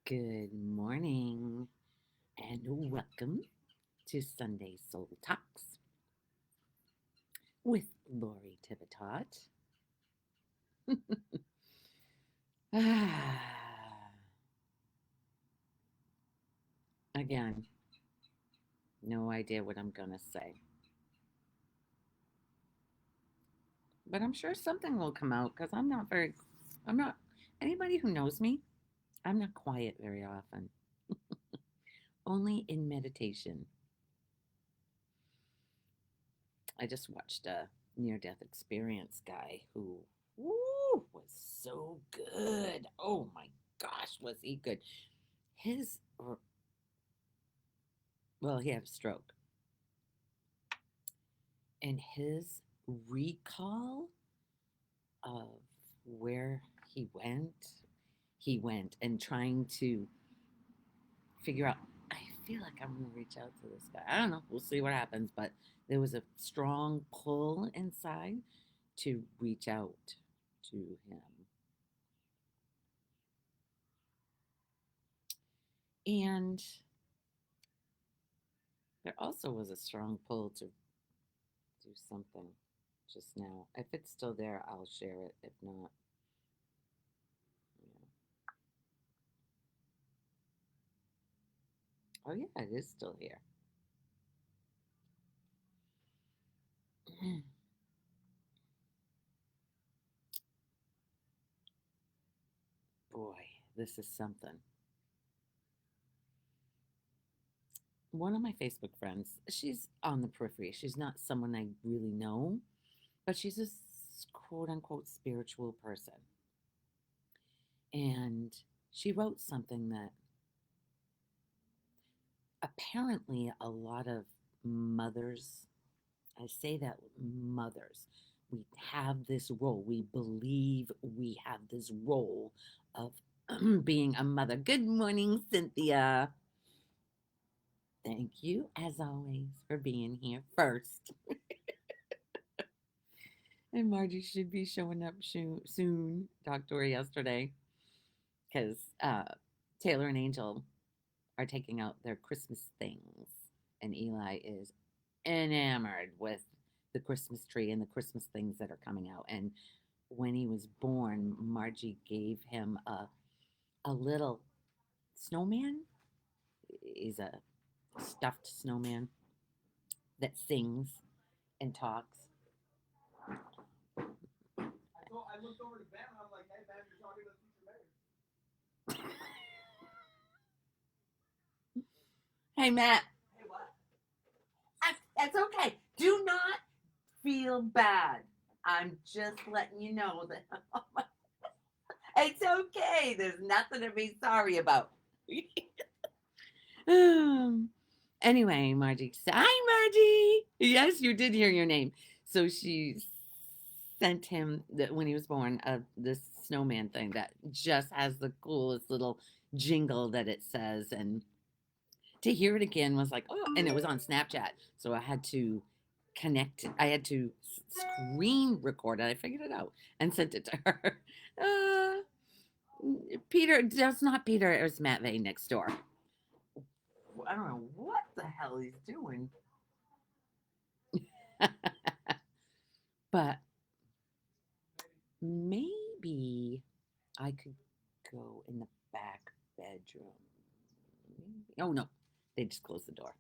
Good morning and welcome to Sunday Soul Talks with Lori Tivitot. Again, no idea what I'm going to say, but I'm sure something will come out because I'm not, anybody who knows me, I'm not quiet very often, only in meditation. I just watched a near death experience guy who was so good. Oh my gosh, was he good? His, well, he had a stroke, and his recall of where he went and trying to figure out. I feel like I'm going to reach out to this guy. I don't know. We'll see what happens. But there was a strong pull inside to reach out to him. And there also was a strong pull to do something just now. If it's still there, I'll share it. If not, yeah. Oh, yeah, it is still here. Boy, this is something. One of my Facebook friends, she's on the periphery. She's not someone I really know, but she's a quote unquote spiritual person. And she wrote something that apparently a lot of mothers, I say that mothers, we have this role. We believe we have this role of being a mother. Good morning, Cynthia. Thank you, as always, for being here first. And Margie should be showing up soon. Talked to her yesterday because Taylor and Angel are taking out their Christmas things, and Eli is enamored with the Christmas tree and the Christmas things that are coming out. And when he was born, Margie gave him a little snowman. He's a stuffed snowman that sings and talks. I looked over to Ben and I'm like, hey, Ben, you're talking to the teacher, Mayor. Hey, Matt. Hey, what? That's okay. Do not feel bad. I'm just letting you know that it's okay. There's nothing to be sorry about. Anyway, Margie said, hi, Margie. Yes, you did hear your name. So she sent him when he was born this snowman thing that just has the coolest little jingle that it says, and to hear it again was like, oh, and it was on Snapchat, so I had to connect. I had to screen record it. I figured it out and sent it to her. Uh, Peter, that's not Peter. It was Matt Vay next door. I don't know what the hell he's doing. But maybe I could go in the back bedroom. Oh no, they just closed the door.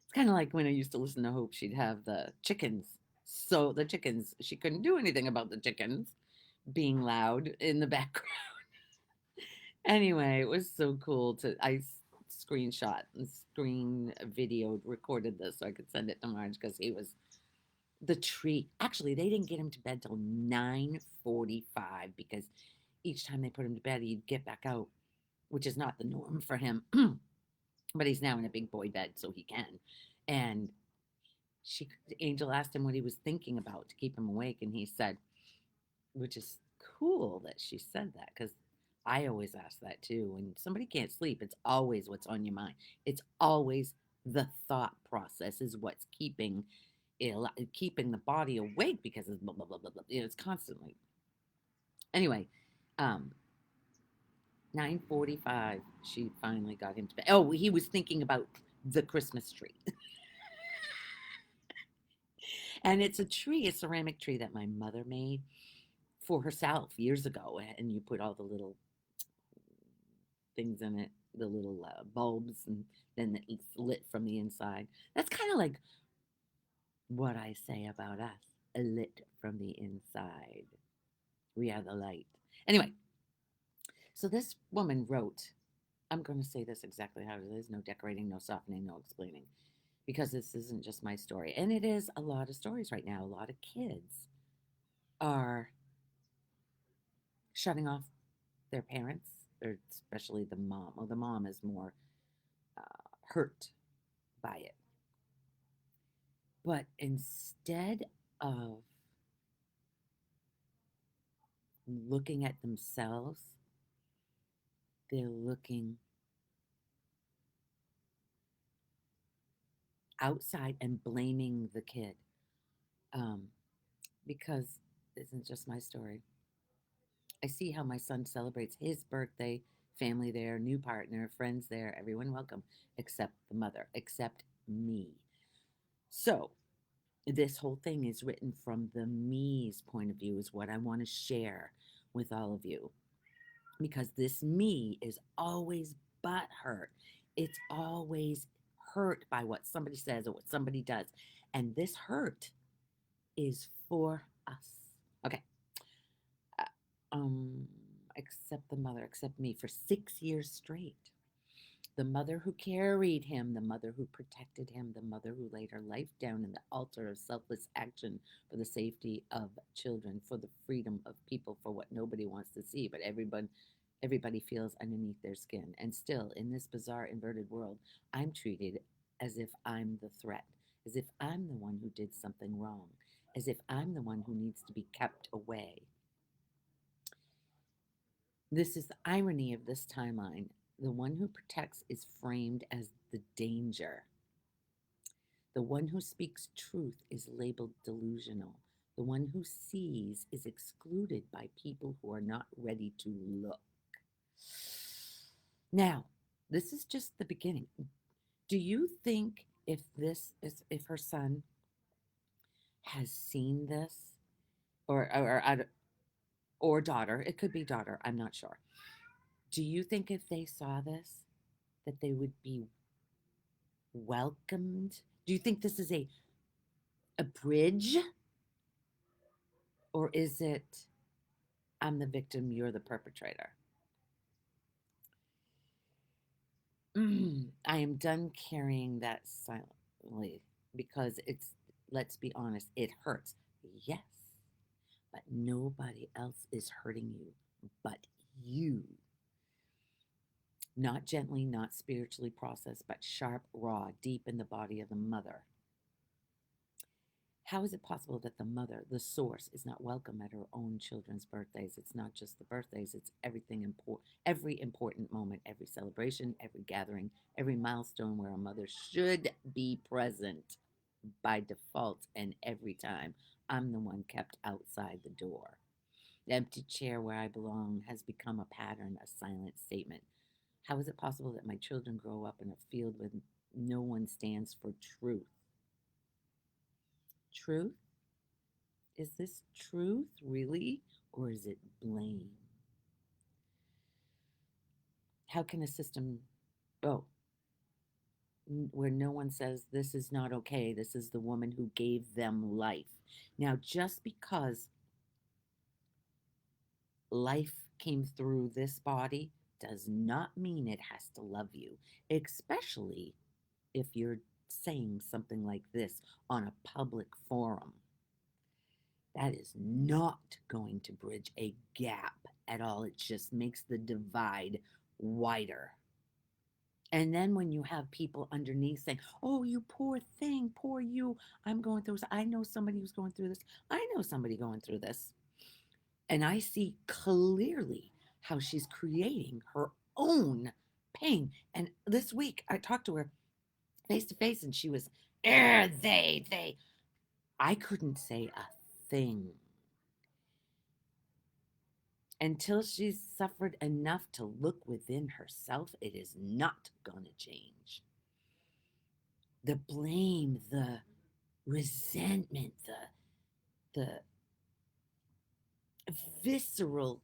It's kind of like when I used to listen to Hope, she'd have the chickens. So the chickens, she couldn't do anything about the chickens being loud in the background. Anyway, it was so cool I screenshot and screen videoed, recorded this so I could send it to Marge because he was the treat. Actually, they didn't get him to bed till 9:45 because each time they put him to bed, he'd get back out, which is not the norm for him. But he's now in a big boy bed, so he can. And she Angel asked him what he was thinking about to keep him awake, and he said, which is cool that she said that because I always ask that too. When somebody can't sleep, it's always what's on your mind. It's always the thought process is what's keeping the body awake because it's blah blah blah blah blah. It's constantly. Anyway, um, 9:45. She finally got him to bed. Oh, he was thinking about the Christmas tree. And it's a tree, a ceramic tree that my mother made for herself years ago. And you put all the little things in it, the little bulbs, and then it's lit from the inside. That's kind of like what I say about us, lit from the inside. We are the light. Anyway, so this woman wrote, I'm going to say this exactly how it is, no decorating, no softening, no explaining, because this isn't just my story. And it is a lot of stories right now. A lot of kids are shutting off their parents, or especially the mom. Well, the mom is more uh, hurt by it. But instead of looking at themselves, they're looking outside and blaming the kid. Um, because this isn't just my story. I see how my son celebrates his birthday, family there, new partner, friends there, everyone welcome, except the mother, except me. So, this whole thing is written from the me's point of view, is what I want to share with all of you. Because this me is always butt hurt. It's always hurt by what somebody says or what somebody does. And this hurt is for us. Okay. Uh, um, Except the mother, except me, for 6 years straight. The mother who carried him, the mother who protected him, the mother who laid her life down in the altar of selfless action for the safety of children, for the freedom of people, for what nobody wants to see, but everybody feels underneath their skin. And still, in this bizarre inverted world, I'm treated as if I'm the threat, as if I'm the one who did something wrong, as if I'm the one who needs to be kept away. This is the irony of this timeline. The one who protects is framed as the danger. The one who speaks truth is labeled delusional. The one who sees is excluded by people who are not ready to look. Now, this is just the beginning. Do you think if her son has seen this, or daughter, it could be daughter, I'm not sure. Do you think if they saw this, that they would be welcomed? Do you think this is a bridge, or is it I'm the victim, you're the perpetrator? I am done carrying that silently, because let's be honest, it hurts. Yes, but nobody else is hurting you but you. Not gently, not spiritually processed, but sharp, raw, deep in the body of the mother. How is it possible that the mother, the source, is not welcome at her own children's birthdays? It's not just the birthdays, it's everything important, every important moment, every celebration, every gathering, every milestone where a mother should be present by default, and every time I'm the one kept outside the door. The empty chair where I belong has become a pattern, a silent statement. How is it possible that my children grow up in a field where no one stands for truth? Truth? Is this truth, really? Or is it blame? How can a system, oh, where no one says this is not okay, this is the woman who gave them life? Now, just because life came through this body does not mean it has to love you, especially if you're saying something like this on a public forum. That is not going to bridge a gap at all. It just makes the divide wider. And then when you have people underneath saying, oh, you poor thing, poor you, I'm going through this. I know somebody who's going through this. I know somebody going through this. And I see clearly how she's creating her own pain. And this week I talked to her face to face, and she was, they. I couldn't say a thing. Until she's suffered enough to look within herself, it is not going to change. The blame, the resentment, the visceral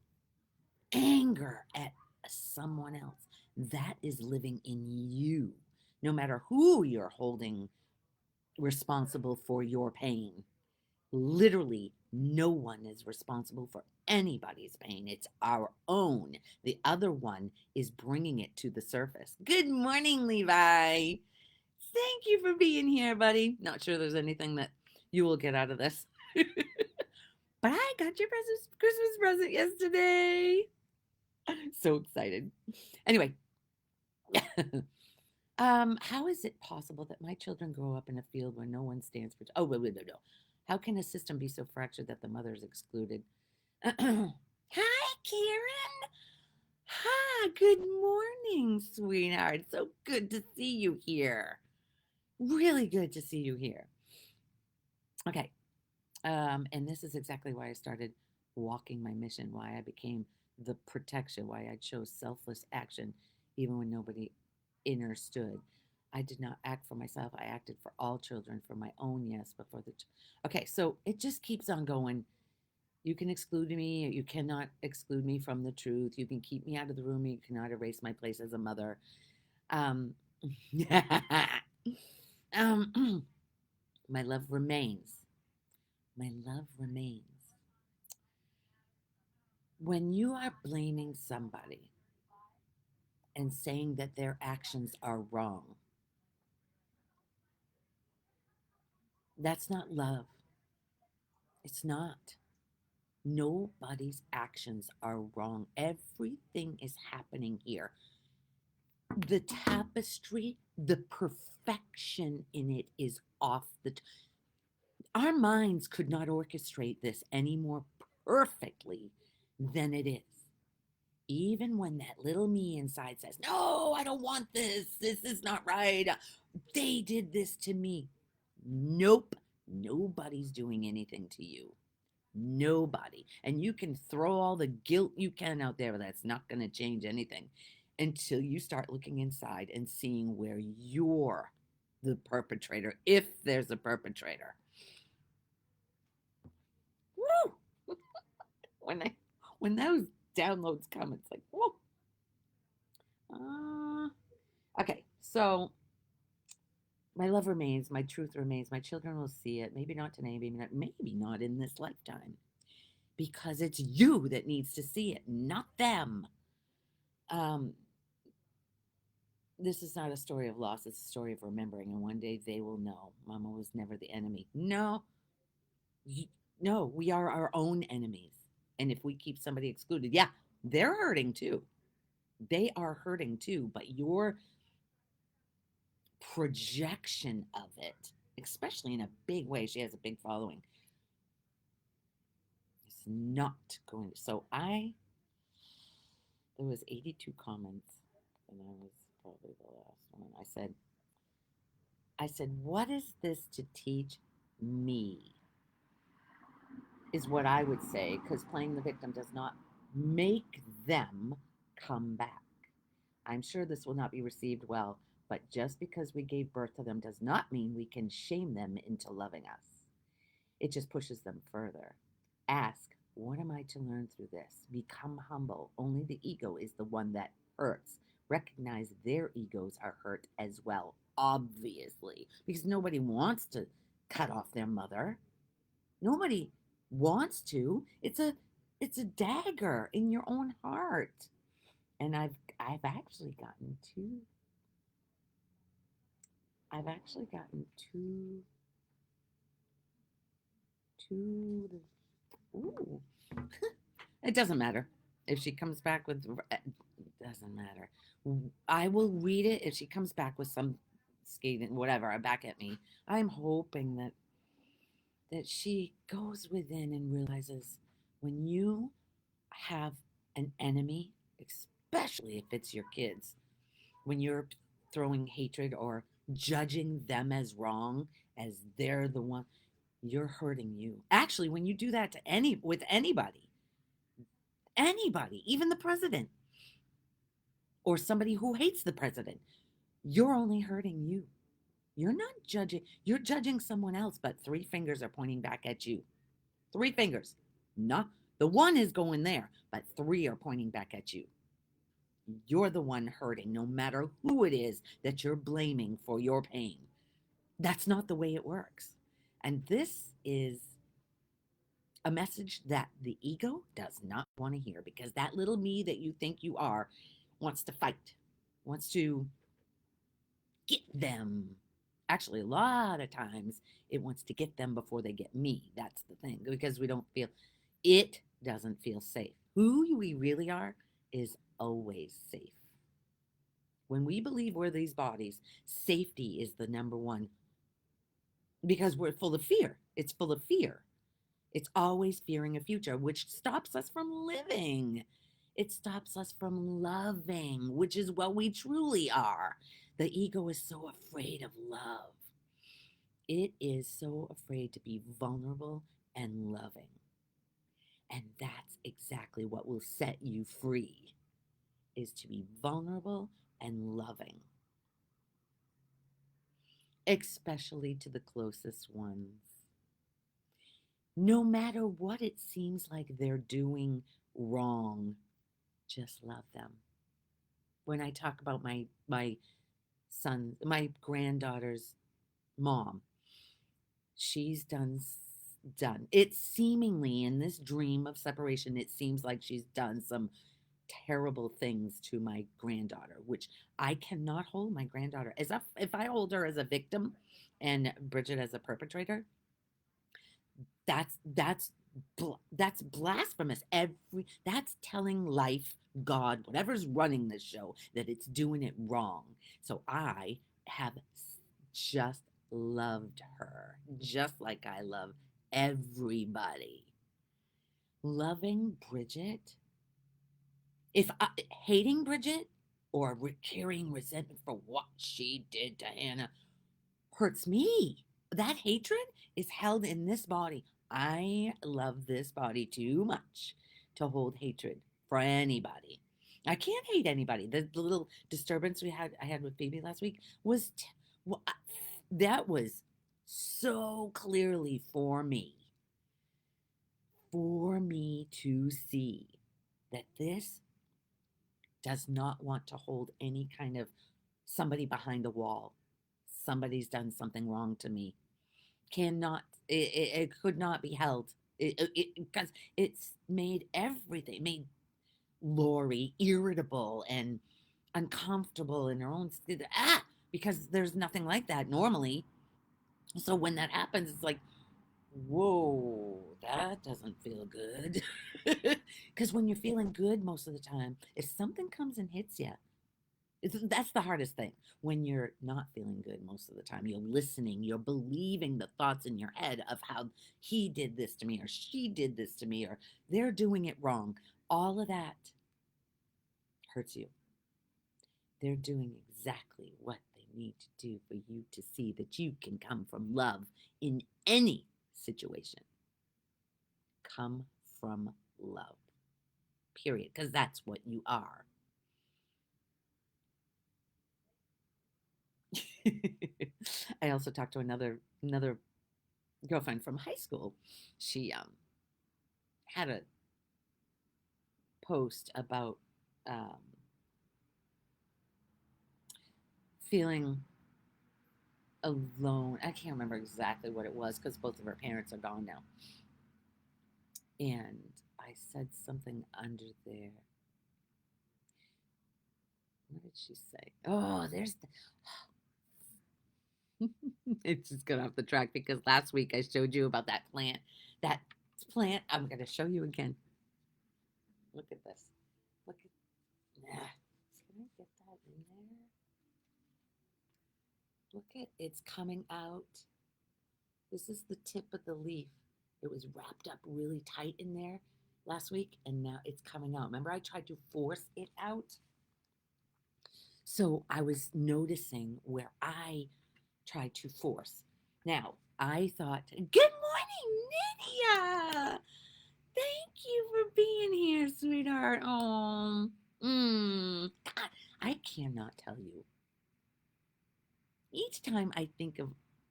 anger at someone else, that is living in you. No matter who you're holding responsible for your pain, literally no one is responsible for anybody's pain. It's our own. The other one is bringing it to the surface. Good morning, Levi. Thank you for being here, buddy. Not sure there's anything that you will get out of this. But I got your Christmas present yesterday. So excited. Anyway, how is it possible that my children grow up in a field where no one stands for? Oh, wait, no. How can a system be so fractured that the mother is excluded? Hi, Karen. Hi, good morning, sweetheart. So good to see you here. Really good to see you here. Okay. And this is exactly why I started walking my mission, why I became the protection, why I chose selfless action, even when nobody understood. I did not act for myself. I acted for all children, for my own, yes, but for the. Okay, so it just keeps on going. You can exclude me. You cannot exclude me from the truth. You can keep me out of the room. You cannot erase my place as a mother. Um, my love remains. My love remains. When you are blaming somebody and saying that their actions are wrong, that's not love. It's not. Nobody's actions are wrong. Everything is happening here. The tapestry, the perfection in it is off our minds could not orchestrate this any more perfectly than it is. Even when that little me inside says, no, I don't want this. This is not right. They did this to me. Nope. Nobody's doing anything to you. Nobody. And you can throw all the guilt you can out there, but that's not going to change anything until you start looking inside and seeing where you're the perpetrator, if there's a perpetrator. Woo! when those downloads come, it's like, whoa. Okay, so my love remains, my truth remains, my children will see it. Maybe not today, maybe not in this lifetime. Because it's you that needs to see it, not them. Um, this is not a story of loss, it's a story of remembering, and one day they will know. Mama was never the enemy. No, no, we are our own enemies. And if we keep somebody excluded, yeah, they're hurting too. They are hurting too, but your projection of it, especially in a big way, she has a big following, it's not going to. There was 82 comments, and I was probably the last one. I said, what is this to teach me? Is what I would say, because playing the victim does not make them come back. I'm sure this will not be received well, but just because we gave birth to them does not mean we can shame them into loving us. It just pushes them further. Ask, what am I to learn through this? Become humble. Only the ego is the one that hurts. Recognize their egos are hurt as well, obviously, because nobody wants to cut off their mother. Nobody wants to. It's a dagger in your own heart. And I've actually gotten two. I've actually gotten two. Ooh, it doesn't matter if she comes back with. It doesn't matter. I will read it if she comes back with some scathing whatever back at me. I'm hoping that she goes within and realizes when you have an enemy, especially if it's your kids, when you're throwing hatred or judging them as wrong, as they're the one, you're hurting you. Actually, when you do that to with anybody, Anybody, even the president or somebody who hates the president. You're only hurting you. You're not judging, you're judging someone else, but three fingers are pointing back at you. Three fingers. Not the one is going there, but three are pointing back at you. You're the one hurting, no matter who it is that you're blaming for your pain. That's not the way it works. And this is a message that the ego does not want to hear, because that little me that you think you are wants to fight, wants to get them. Actually, a lot of times it wants to get them before they get me. That's the thing, because we don't feel, it doesn't feel safe. Who we really are is always safe. When we believe we're these bodies, safety is the number one, because we're full of fear. It's full of fear. It's always fearing a future, which stops us from living. It stops us from loving, which is what we truly are. The ego is so afraid of love. It is so afraid to be vulnerable and loving. And that's exactly what will set you free, is to be vulnerable and loving, especially to the closest ones. No matter what it seems like they're doing wrong, just love them. When I talk about my granddaughter's mom, she's done. It's seemingly in this dream of separation, it seems like she's done some terrible things to my granddaughter, which I cannot hold my granddaughter as if I hold her as a victim and Bridget as a perpetrator. That's blasphemous. That's telling life, God, whatever's running this show, that it's doing it wrong. So I have just loved her, just like I love everybody. Loving Bridget, if I, hating Bridget or carrying resentment for what she did to Hannah hurts me. That hatred is held in this body. I love this body too much to hold hatred for anybody. I can't hate anybody. The little disturbance I had with Phoebe last week was that was so clearly for me to see that this does not want to hold any kind of somebody behind the wall. Somebody's done something wrong to me. Cannot, it could not be held. Because it's made everything, made Lori irritable and uncomfortable in her own, because there's nothing like that normally. So when that happens, it's like, whoa, that doesn't feel good. Because when you're feeling good most of the time, if something comes and hits you, that's the hardest thing. When you're not feeling good most of the time, you're listening, you're believing the thoughts in your head of how he did this to me, or she did this to me, or they're doing it wrong. All of that hurts you. They're doing exactly what they need to do for you to see that you can come from love in any situation. Come from love, period, because that's what you are. I also talked to another girlfriend from high school. She had a post about um, feeling alone. I can't remember exactly what it was because both of her parents are gone now. And I said something under there. What did she say? Oh, there's it's just got off the track because last week I showed you about that plant. That plant, I'm going to show you again. Look at this. Look at that. Can I get that in there? Look at it's coming out. This is the tip of the leaf. It was wrapped up really tight in there last week, and now it's coming out. Remember, I tried to force it out? So I was noticing where I tried to force. Now, I thought, good morning, Nydia. Thank you for being here, sweetheart. Oh, God, I cannot tell you. Each time I think of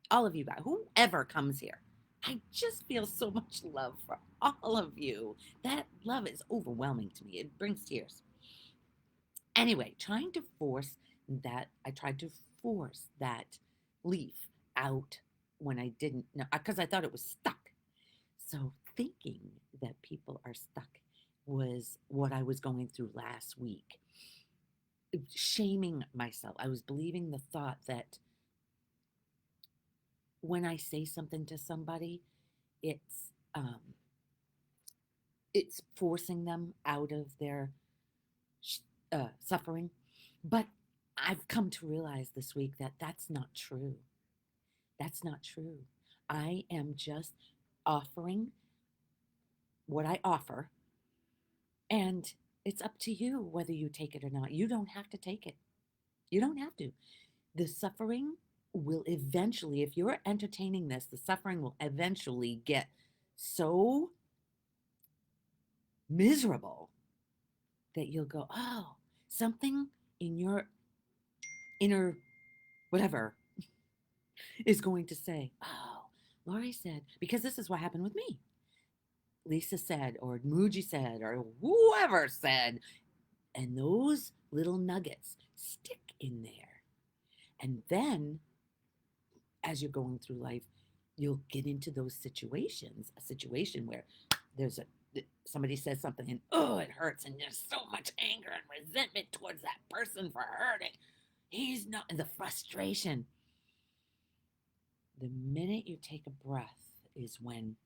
all of you guys, whoever comes here, I just feel so much love for all of you. That love is overwhelming to me. It brings tears. Anyway, I tried to force that leaf out when I didn't know, because I thought it was stuck. So thinking that people are stuck was what I was going through last week. Shaming myself. I was believing the thought that when I say something to somebody, it's um, it's forcing them out of their suffering. But I've come to realize this week that that's not true. That's not true. I am just offering what I offer, and it's up to you whether you take it or not. You don't have to take it. You don't have to. The suffering will eventually, if you're entertaining this, the suffering will eventually get so miserable that you'll go, oh, something in your inner whatever is going to say, oh, Lori said, because this is what happened with me. Lisa said, or Muji said, or whoever said, and those little nuggets stick in there. And then as you're going through life, you'll get into those situations, a situation where there's somebody says something and oh, it hurts, and there's so much anger and resentment towards that person for hurting. He's not, the frustration. The minute you take a breath is when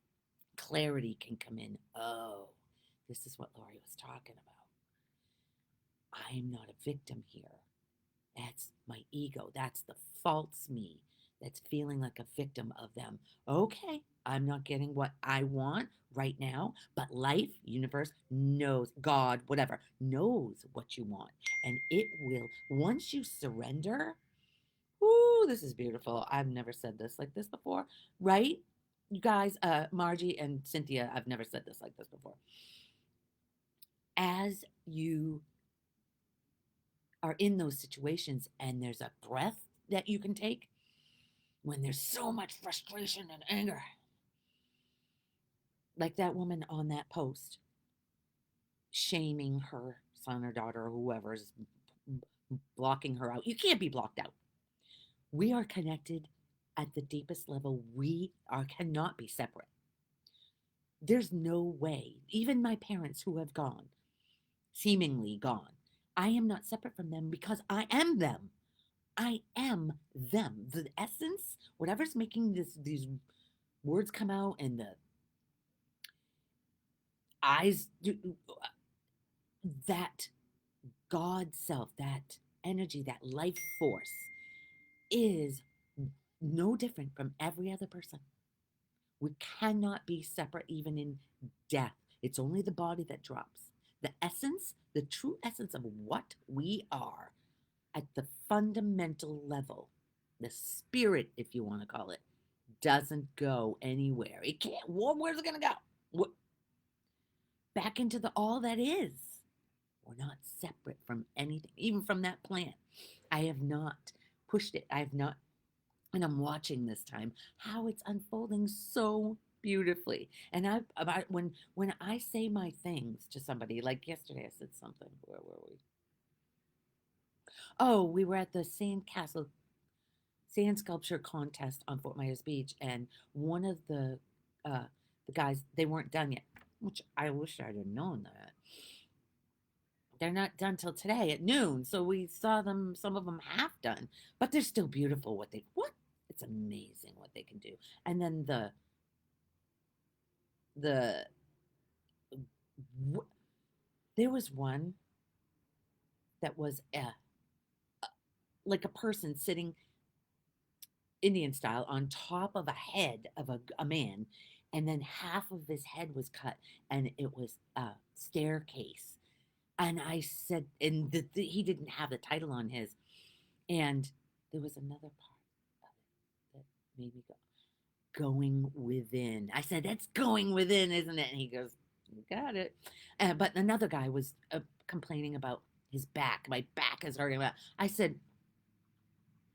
clarity can come in. Oh, this is what Lori was talking about. I am not a victim here. That's my ego. That's the false me that's feeling like a victim of them. Okay, I'm not getting what I want right now, but life, universe knows, God, whatever, knows what you want. And it will, once you surrender, ooh, this is beautiful. I've never said this like this before, right? You guys, Margie and Cynthia, I've never said this like this before. As you are in those situations and there's a breath that you can take, when there's so much frustration and anger, like that woman on that post, shaming her son or daughter or whoever's blocking her out. You can't be blocked out. We are connected at the deepest level. We cannot be separate. There's no way. Even my parents who have gone, seemingly gone, I am not separate from them because I am them. I am them. The essence, whatever's making these words come out and the eyes, that God self, that energy, that life force is no different from every other person. We cannot be separate even in death. It's only the body that drops. The essence, the true essence of what we are at the fundamental level, the spirit, if you want to call it, doesn't go anywhere. It can't. Where's it going to go? What? Back into the all that is. We're not separate from anything, even from that plant. I have not pushed it. I have not, and I'm watching this time how it's unfolding so beautifully. And when I say my things to somebody, like yesterday, I said something. Where were we? Oh, we were at the sand sculpture contest on Fort Myers Beach, and one of the guys, they weren't done yet, which I wish I'd have known that. They're not done till today at noon, so we saw them, some of them half done, but they're still beautiful. What? It's amazing what they can do. And then the there was one that was like a person sitting Indian style on top of a head of a man, and then half of his head was cut, and it was a staircase. And I said, and he didn't have the title on his, and there was another part of it that made me go, going within. I said, that's going within, isn't it? And he goes, You got it. But another guy was complaining about his back. My back is hurting. I said,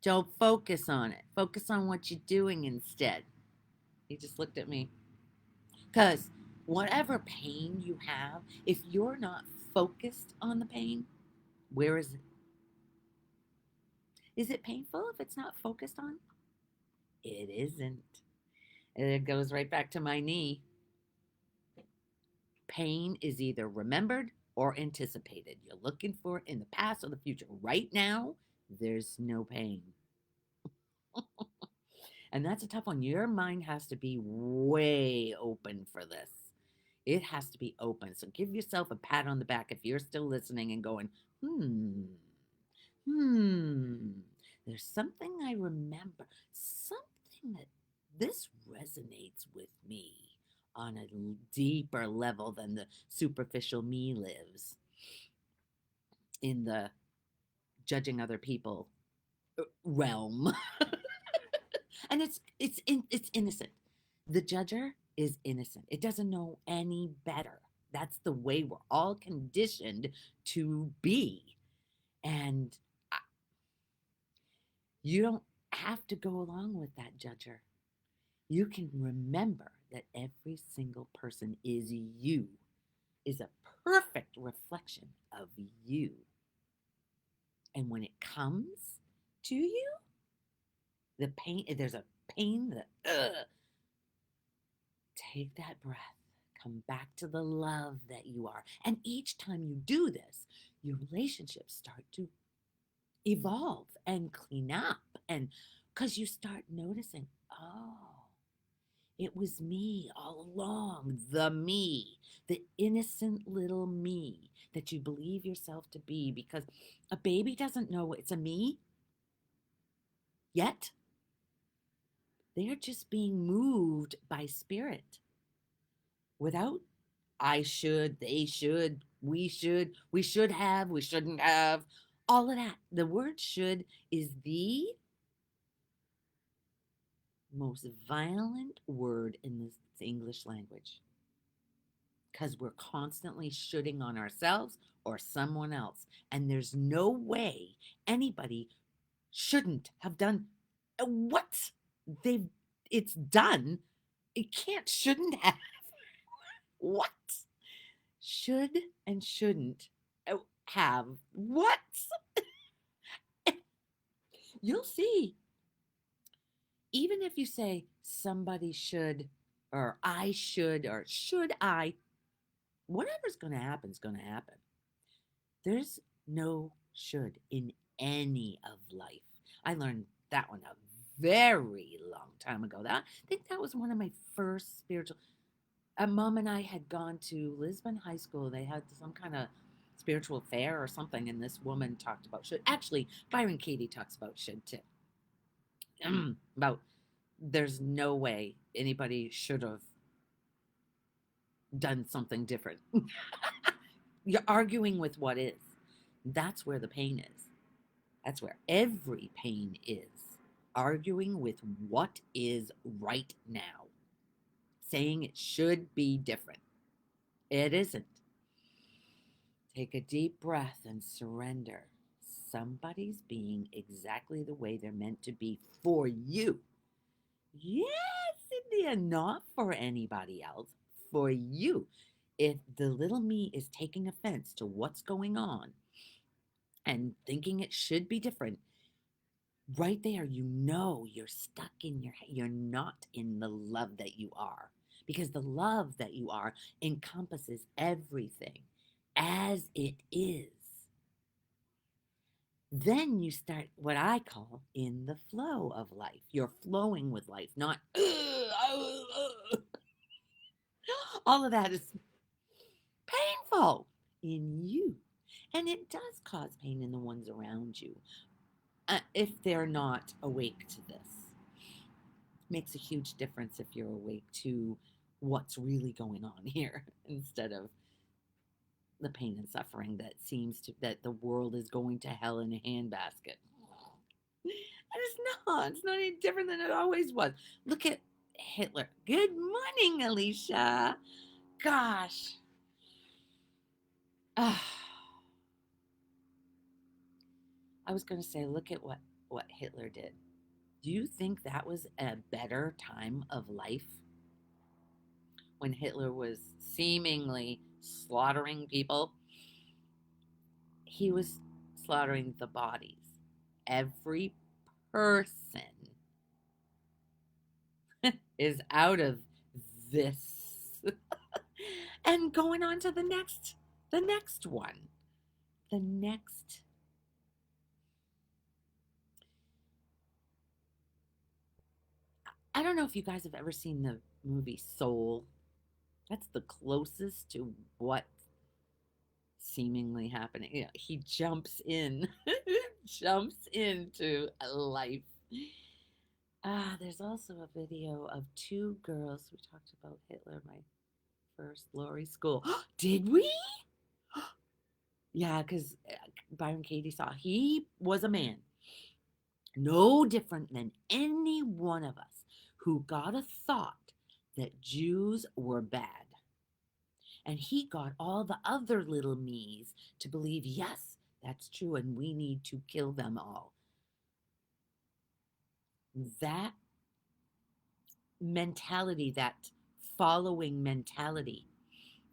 don't focus on it. Focus on what you're doing instead. He just looked at me. Because whatever pain you have, if you're not focused on the pain, where is it? Is it painful if it's not focused on? It isn't. And it goes right back to my knee. Pain is either remembered or anticipated. You're looking for it in the past or the future. Right now, there's no pain. And that's a tough one. Your mind has to be way open for this. It has to be open. So give yourself a pat on the back if you're still listening and going, hmm, there's something I remember, something that this resonates with me on a deeper level than the superficial me lives in the judging other people realm. And it's innocent. The judger is innocent. It doesn't know any better. That's the way we're all conditioned to be. And you don't have to go along with that judger. You can remember that every single person is you, is a perfect reflection of you. And when it comes to you, the pain, there's a pain that, take that breath, come back to the love that you are. And each time you do this, your relationships start to evolve and clean up. And because you start noticing, oh, it was me all along, the innocent little me that you believe yourself to be, because a baby doesn't know it's a me yet. They're just being moved by spirit without I should, they should, we should have, we shouldn't have, all of that. The word should is the most violent word in the English language because we're constantly shooting on ourselves or someone else. And there's no way anybody shouldn't have done what they've it's done. It can't, shouldn't have. What? Should and shouldn't have what? You'll see. Even if you say somebody should or I should I, whatever's going to happen is going to happen. There's no should in any of life. I learned that one a very long time ago. I think that was one of my first spiritual. A mom and I had gone to Lisbon High School. They had some kind of spiritual fair or something, and this woman talked about should. Actually, Byron Katie talks about should too. About there's no way anybody should have done something different. You're arguing with what is. That's where the pain is. That's where every pain is. Arguing with what is right now. Saying it should be different. It isn't. Take a deep breath and surrender. Somebody's being exactly the way they're meant to be for you. Yes, India, not for anybody else, for you. If the little me is taking offense to what's going on and thinking it should be different, right there, you know you're stuck in you're not in the love that you are. Because the love that you are encompasses everything as it is. Then you start what I call in the flow of life. You're flowing with life, not all of that is painful in you. And it does cause pain in the ones around you if they're not awake to this. Makes a huge difference if you're awake to what's really going on here instead of the pain and suffering that seems to that the world is going to hell in a handbasket. And it's not any different than it always was. Look at Hitler. Good morning, Alicia. Gosh, Ah, I was going to say, look at what Hitler did. Do you think that was a better time of life when Hitler was seemingly slaughtering people? He was slaughtering the bodies. Every person is out of this and going on to the next one. The next I don't know if you guys have ever seen the movie Soul. That's the closest to what seemingly happening. You know, he jumps in, jumps into a life. There's also a video of two girls. We talked about Hitler, my first Lori school. Did we? Yeah, because Byron Katie saw he was a man, no different than any one of us who got a thought that Jews were bad. And he got all the other little me's to believe, yes, that's true, and we need to kill them all. That mentality, that following mentality,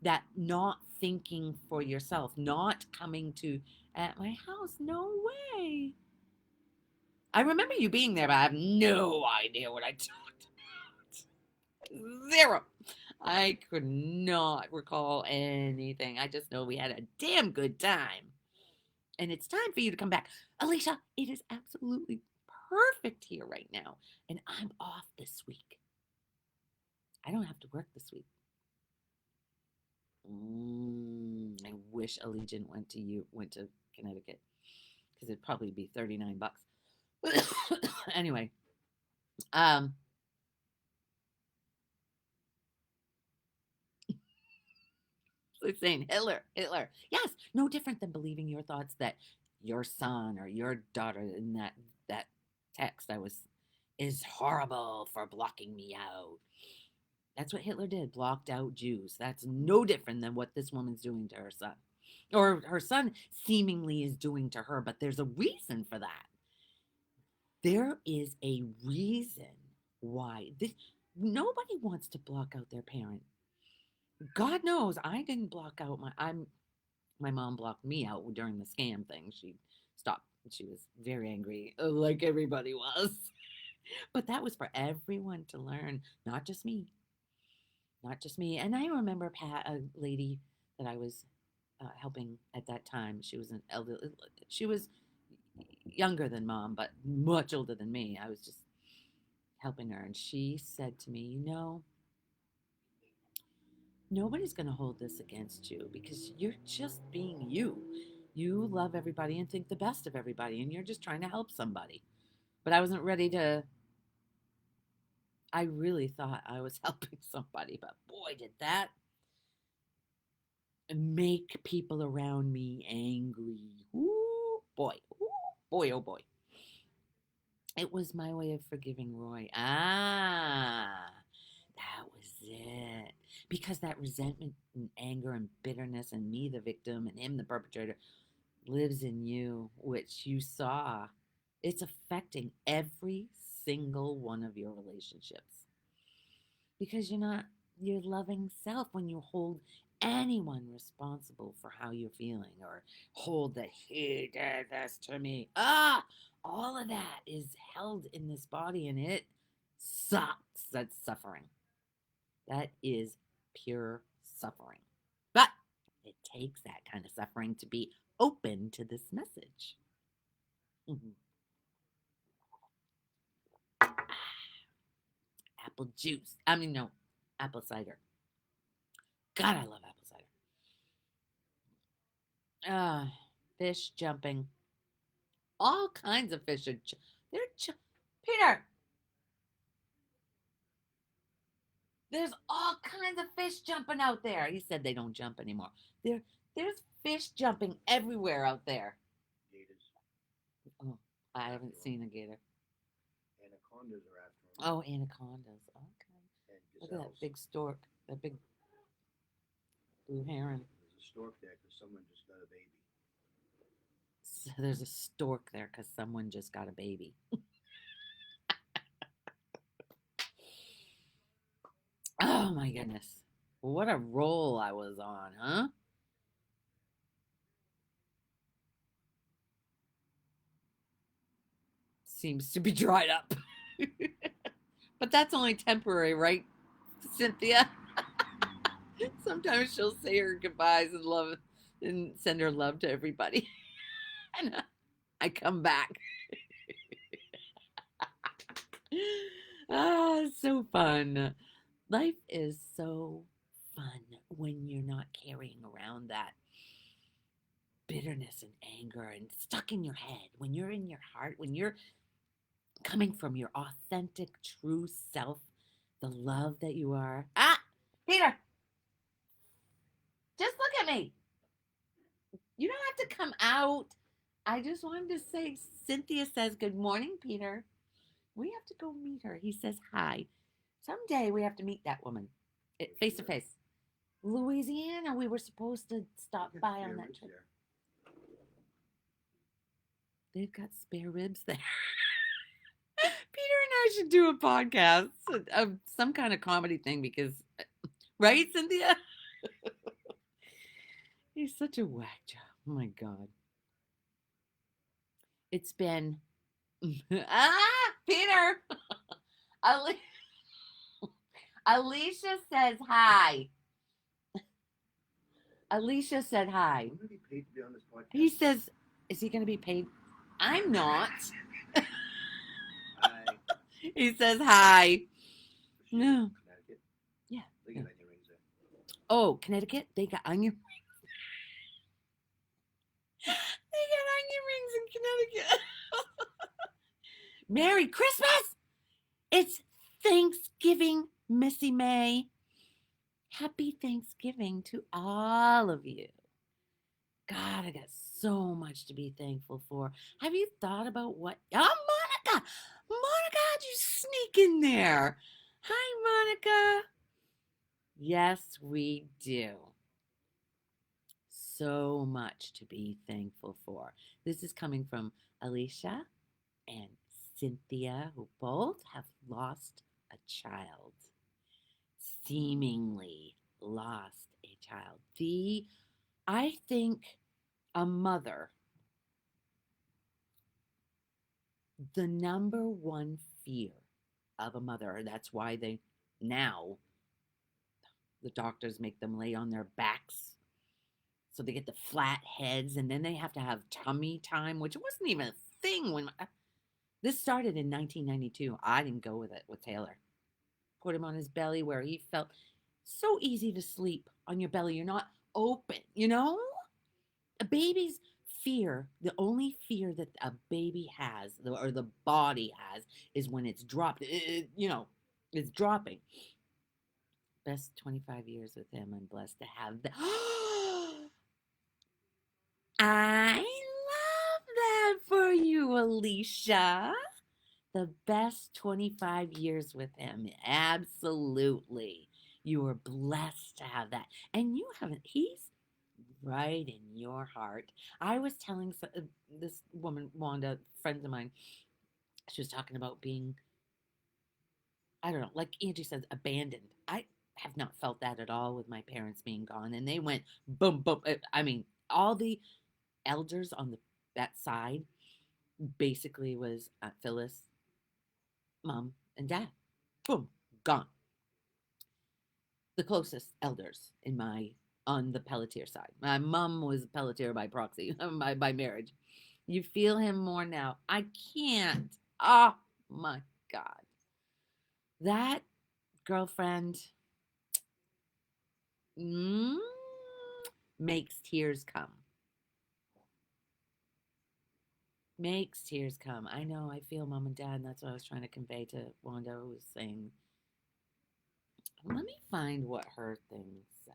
that not thinking for yourself, not coming to, at my house, no way. I remember you being there, but I have no idea what I talked about. Zero. I could not recall anything. I just know we had a damn good time. And it's time for you to come back. Alicia, it is absolutely perfect here right now. And I'm off this week. I don't have to work this week. I wish Allegiant went to Connecticut because it'd probably be $39. Anyway, so it's saying Hitler, Hitler. Yes, no different than believing your thoughts that your son or your daughter in that text is horrible for blocking me out. That's what Hitler did, blocked out Jews. That's no different than what this woman's doing to her son. Or her son seemingly is doing to her, but there's a reason for that. There is a reason why this nobody wants to block out their parent. God knows I didn't block out my mom blocked me out during the scam thing. She stopped. She was very angry, like everybody was. But that was for everyone to learn, not just me. Not just me. And I remember a lady that I was helping at that time. She was an elder. She was younger than mom, but much older than me. I was just helping her, and she said to me, nobody's going to hold this against you because you're just being you. You love everybody and think the best of everybody, and you're just trying to help somebody. But I wasn't ready to. I really thought I was helping somebody, but boy, did that make people around me angry. Ooh, boy. Ooh, boy, oh boy. It was my way of forgiving Roy. That was it. Because that resentment and anger and bitterness and me, the victim, and him, the perpetrator, lives in you, which you saw. It's affecting every single one of your relationships. Because you're not your loving self when you hold anyone responsible for how you're feeling or hold that he did this to me. All of that is held in this body and it sucks. That's suffering. That is pure suffering. But it takes that kind of suffering to be open to this message. Mhm. Apple juice. I mean, no, apple cider. God, I love apple cider. Fish jumping. All kinds of fish are. Peter, there's all kinds of fish jumping out there. He said they don't jump anymore. There, there's fish jumping everywhere out there. Gators. Oh, I haven't seen a gator. Anacondas are after them. Oh, anacondas. Okay. And Look at that gazelles. big stork. That big blue heron. a stork there because someone just got a baby. So there's a stork there because someone just got a baby. Oh my goodness. What a roll I was on, huh? Seems to be dried up. But that's only temporary, right, Cynthia? Sometimes she'll say her goodbyes and love and send her love to everybody. And I come back. Ah, it's so fun. Life is so fun when you're not carrying around that bitterness and anger and stuck in your head. When you're in your heart, when you're coming from your authentic, true self, the love that you are. Ah, Peter, just look at me. You don't have to come out. I just wanted to say, Cynthia says, "Good morning, Peter." We have to go meet her. He says hi. Someday we have to meet that woman face to face. Louisiana, we were supposed to stop by on that trip. There. They've got spare ribs there. Peter and I should do a podcast of some kind of comedy thing because, right, Cynthia? He's such a whack job. Oh my God. It's been. Peter! Alicia says hi. Alicia said hi. I'm gonna be paid to be on this podcast. He says, is he going to be paid? I'm not. Hi. He says hi. No. Connecticut. Yeah. They get onion rings there. Oh, Connecticut? They got onion rings. They got onion rings in Connecticut. Merry Christmas! It's Thanksgiving, Missy May. Happy Thanksgiving to all of you. God, I got so much to be thankful for. Have you thought about what? Oh, Monica! Monica, how'd you sneak in there? Hi, Monica. Yes, we do. So much to be thankful for. This is coming from Alicia and Cynthia, who both have lost a child. Seemingly lost a child. I think a mother, the number one fear of a mother, that's why now the doctors make them lay on their backs so they get the flat heads, and then they have to have tummy time, which wasn't even a thing when this started in 1992. I didn't go with it with Taylor. Put him on his belly where he felt so easy to sleep on your belly. You're not open, you know? A baby's fear, the only fear that a baby has, or the body has, is when it's dropped. It's dropping. Best 25 years with him. I'm blessed to have that. I love that for you, Alicia. The best 25 years with him. Absolutely. You are blessed to have that. And you haven't, he's right in your heart. I was telling this woman, Wanda, friends of mine, she was talking about being, I don't know, like Angie says, abandoned. I have not felt that at all with my parents being gone. And they went boom, boom. I mean, all the elders on that side basically was Phyllis, mom, and dad. Boom, gone. The closest elders on the Pelletier side. My mom was Pelletier by proxy, by marriage. You feel him more now. I can't. Oh my God. That girlfriend makes tears come. Makes tears come. I know, I feel mom and dad, and that's what I was trying to convey to Wanda, who was saying, let me find what her thing says.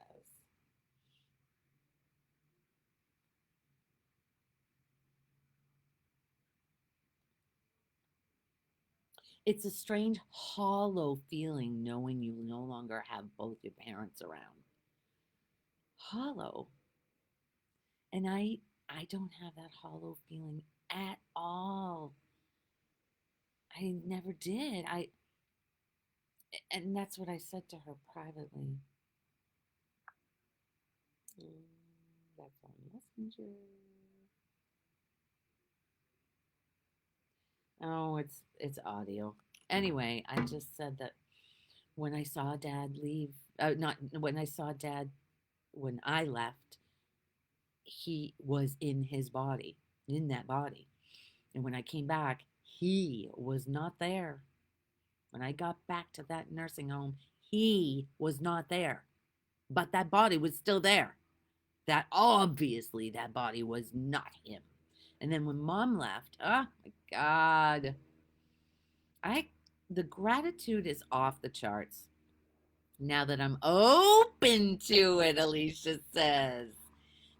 It's a strange, hollow feeling knowing you no longer have both your parents around. Hollow. And I don't have that hollow feeling at all. I never did. And that's what I said to her privately. That's on Messenger. Oh, it's audio. Anyway, I just said that when I saw Dad leave, not when I saw Dad when I left, he was in his body, in that body. And when I came back, he was not there. When I got back to that nursing home, he was not there. But that body was still there. That obviously that body was not him. And then when Mom left, oh my God. I the gratitude is off the charts. Now that I'm open to it, Alicia says.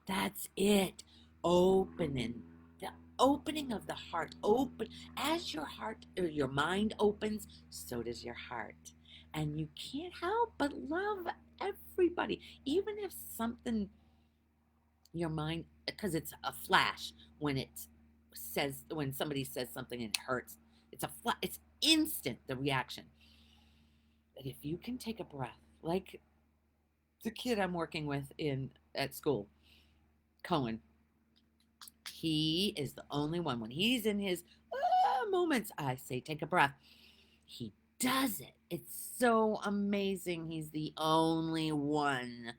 That's it. Opening. The opening of the heart. Open as your heart or your mind opens, so does your heart. And you can't help but love everybody. Even if something your mind, because it's a flash when when somebody says something and it hurts. It's instant, the reaction. But if you can take a breath, like the kid I'm working with in at school, Cohen, he is the only one. When he's in his moments, I say, take a breath. He does it. It's so amazing. He's the only one.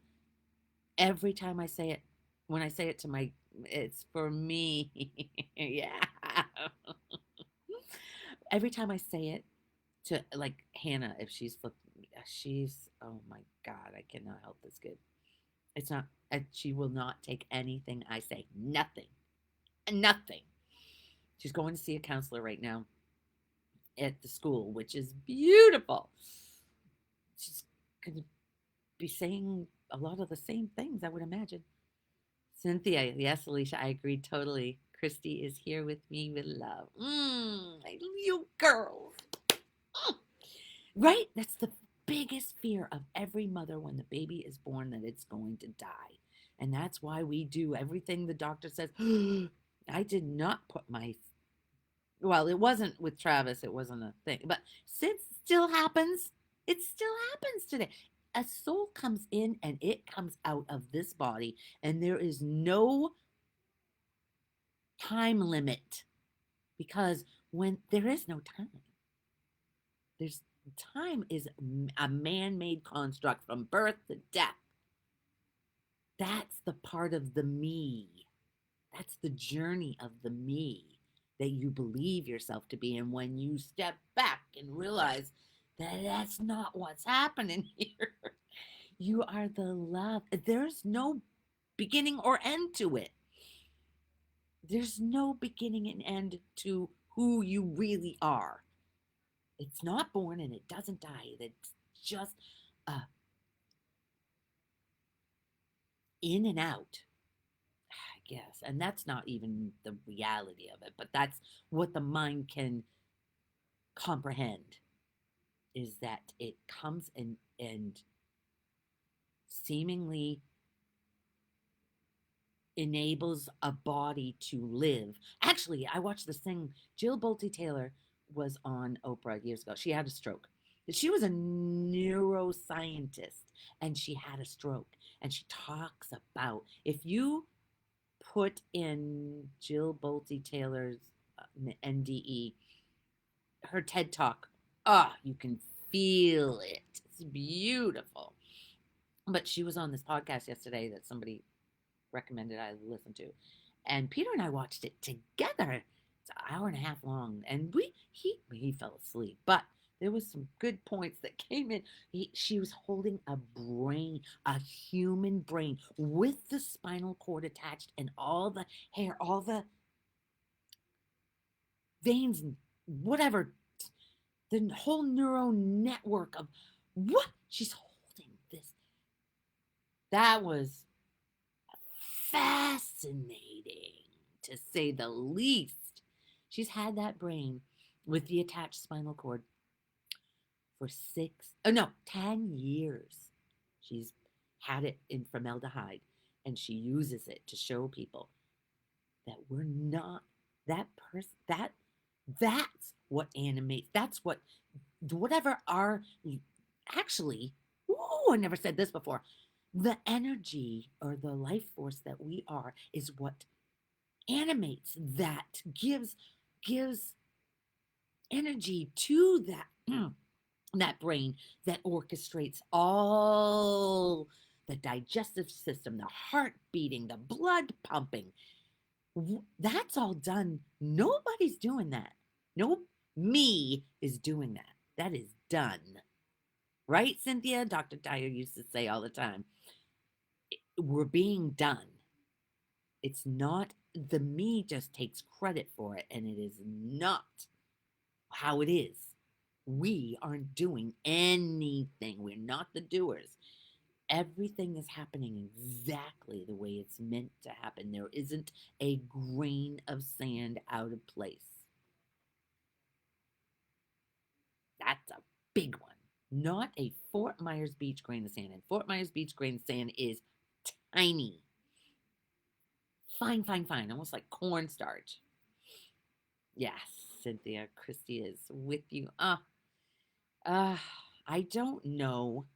Every time I say it, when I say it to it's for me. Yeah. Every time I say it to like Hannah, if oh my God, I cannot help this kid. It's not, she will not take anything I say. Nothing. Nothing. She's going to see a counselor right now at the school, which is beautiful. She's going to be saying a lot of the same things, I would imagine. Cynthia, yes, Alicia, I agree totally. Christy is here with me with love. You girls. Right? That's the biggest fear of every mother when the baby is born, that it's going to die. And that's why we do everything the doctor says. I did not put well, it wasn't with Travis, it wasn't a thing. But since it still happens, it still happens today. A soul comes in and it comes out of this body, and there is no time limit, because when there is no time, there's time is a man-made construct from birth to death. That's the part of the me. That's the journey of the me that you believe yourself to be. And when you step back and realize that that's not what's happening here, you are the love. There's no beginning or end to it. There's no beginning and end to who you really are. It's not born and it doesn't die. It's just in and out, I guess. And that's not even the reality of it, but that's what the mind can comprehend, is that it comes and seemingly enables a body to live. Actually, I watched this thing. Jill Bolte Taylor was on Oprah years ago. She had a stroke. She was a neuroscientist and she had a stroke. And she talks about, if you put in Jill Bolte Taylor's NDE, her TED Talk, you can feel it. It's beautiful. But she was on this podcast yesterday that somebody recommended I listen to, and Peter and I watched it together. It's an hour and a half long, and he fell asleep, but there was some good points that came in. She was holding a human brain with the spinal cord attached, and all the hair, all the veins, and whatever, the whole neural network of what she's holding this. That was fascinating, to say the least. She's had that brain with the attached spinal cord for 10 years. She's had it in formaldehyde. And she uses it to show people that we're not that person. That's what animates. That's what whatever our actually. Ooh, I never said this before. The energy or the life force that we are is what animates that gives energy to that that brain that orchestrates all the digestive system, the heart beating, the blood pumping. That's all done. Nobody's doing that. Nope. Me is doing that. That is done. Right, Cynthia? Dr. Dyer used to say all the time, we're being done. It's not the me just takes credit for it, and it is not how it is. We aren't doing anything. We're not the doers. Everything is happening exactly the way it's meant to happen. There isn't a grain of sand out of place. That's a big one. Not a Fort Myers Beach grain of sand. And Fort Myers Beach grain of sand is tiny. Fine, fine, fine. Almost like cornstarch. Yes, Cynthia, Christy is with you. I don't know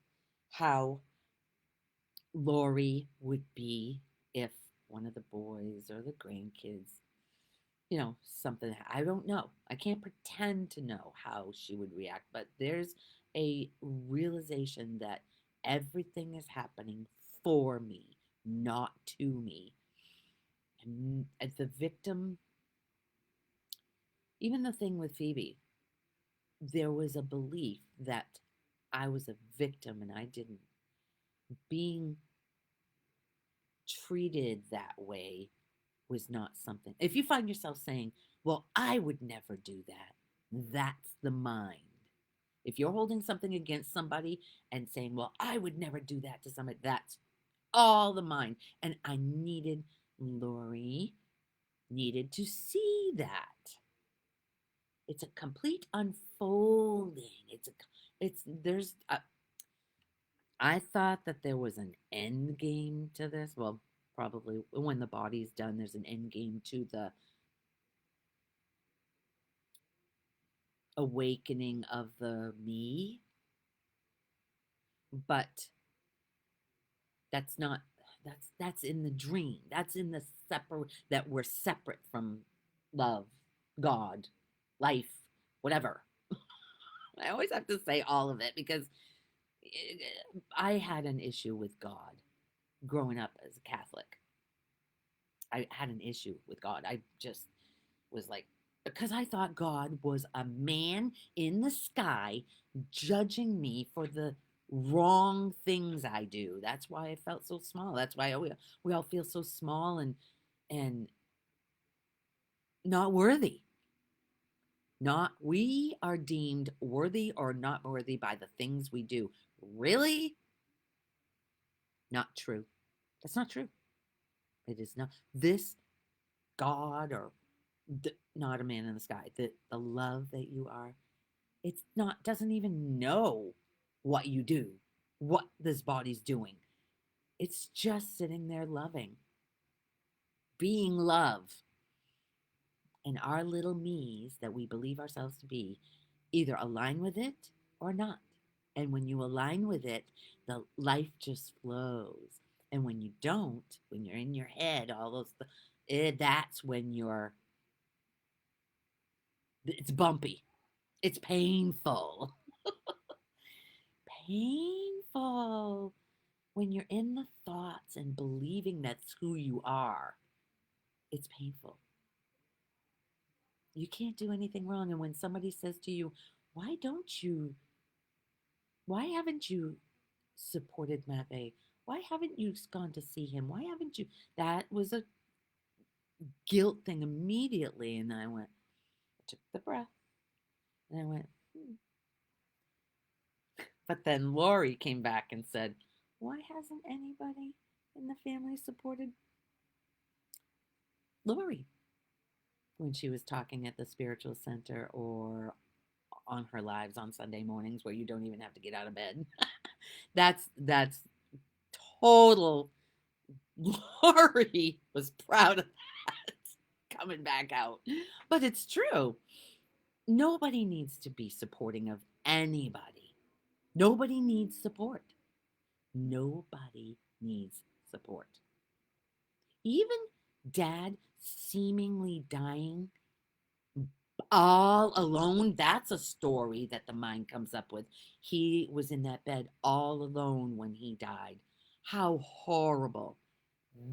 how Lori would be if one of the boys or the grandkids, something. I don't know. I can't pretend to know how she would react, but there's a realization that everything is happening for me, not to me. And as the victim, even the thing with Phoebe, there was a belief that I was a victim and I didn't. Being treated that way was not something. If you find yourself saying, well, I would never do that, that's the mind. If you're holding something against somebody and saying, well, I would never do that to somebody, that's all the mind. And Lori needed to see that. It's a complete unfolding. I thought that there was an end game to this. Well, probably when the body's done, there's an end game to the awakening of the me. But that's not that's in the dream. That's in the separate that we're separate from love, God, life, whatever. I always have to say all of it because I had an issue with God growing up as a Catholic. I had an issue with God. I just was like, because I thought God was a man in the sky judging me for the wrong things I do. That's why I felt so small. That's why we all feel so small and not worthy. Not we are deemed worthy or not worthy by the things we do. Really? Not true. That's not true. It is not. This God or not a man in the sky, the love that you are, it's not, doesn't even know what you do, what this body's doing. It's just sitting there loving, being love. And our little me's that we believe ourselves to be either align with it or not. And when you align with it, the life just flows. And when you don't, when you're in your head, all those, that's when it's bumpy. It's painful. Painful when you're in the thoughts and believing that's who you are. It's painful. You can't do anything wrong. And when somebody says to you, why don't you, why haven't you supported Mabe? Why haven't you gone to see him? Why haven't you? That was a guilt thing immediately. And I took the breath, and I went, hmm. But then Lori came back and said, why hasn't anybody in the family supported Lori when she was talking at the spiritual center or on her lives on Sunday mornings where you don't even have to get out of bed? That's total Lori was proud of that coming back out. But it's true. Nobody needs to be supporting of anybody. Nobody needs support. Nobody needs support. Even dad seemingly dying all alone, that's a story that the mind comes up with. He was in that bed all alone when he died. How horrible.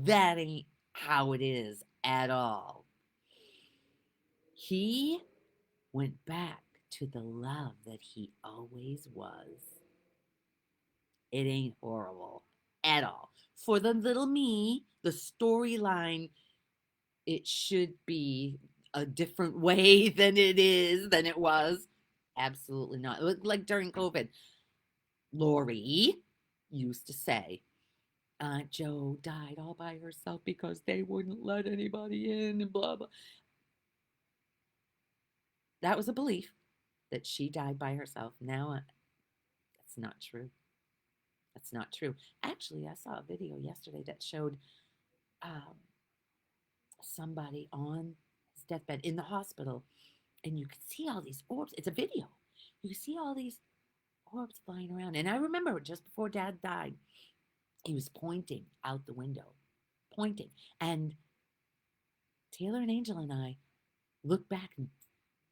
That ain't how it is at all. He went back to the love that he always was. It ain't horrible at all. For the little me, the storyline, it should be a different way than it was. Absolutely not. Like during COVID, Lori used to say, Aunt Joe died all by herself because they wouldn't let anybody in and blah, blah. That was a belief that she died by herself. Now, that's not true. That's not true. Actually, I saw a video yesterday that showed um, somebody on his deathbed in the hospital, and you could see all these orbs. It's a video. You could see all these orbs flying around. And I remember just before Dad died, he was pointing out the window, pointing. And Taylor and Angel and I looked back, and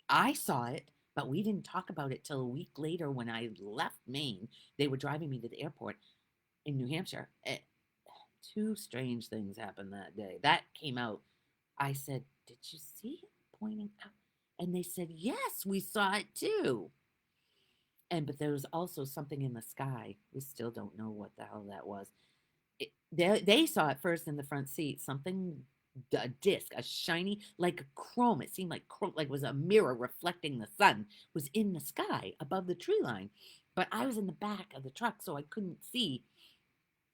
I saw it, but we didn't talk about it till a week later when I left Maine. They were driving me to the airport in New Hampshire. Two strange things happened that day. That came out. I said, "Did you see it pointing out?" And they said, "Yes, we saw it too." But there was also something in the sky. We still don't know what the hell that was. They saw it first in the front seat. Something, a disc, a shiny, like a chrome. It seemed like chrome, like it was a mirror reflecting the sun, was in the sky above the tree line. But I was in the back of the truck, so I couldn't see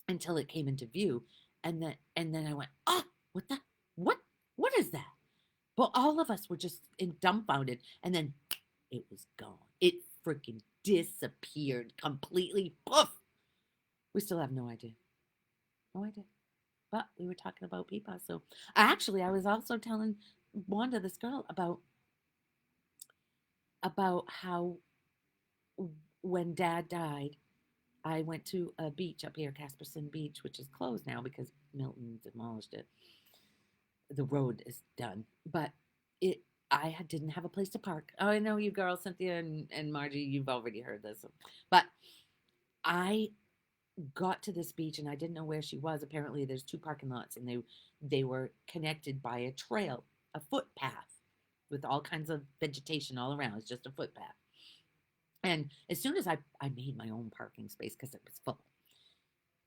until it came into view. And then I went, "Oh, what the what is that?" Well, all of us were just dumbfounded, and then it was gone. It freaking disappeared completely. Poof. We still have no idea. No idea. But we were talking about Peepaw. So actually, I was also telling Wanda, this girl, about how when Dad died, I went to a beach up here, Casperson Beach, which is closed now because Milton demolished it. The road is done, but it didn't have a place to park. Oh, I know you girls, Cynthia and Margie, you've already heard this, but I got to this beach and I didn't know where she was. Apparently, there's two parking lots, and they were connected by a trail, a footpath, with all kinds of vegetation all around. It's just a footpath. And as soon as I made my own parking space because it was full,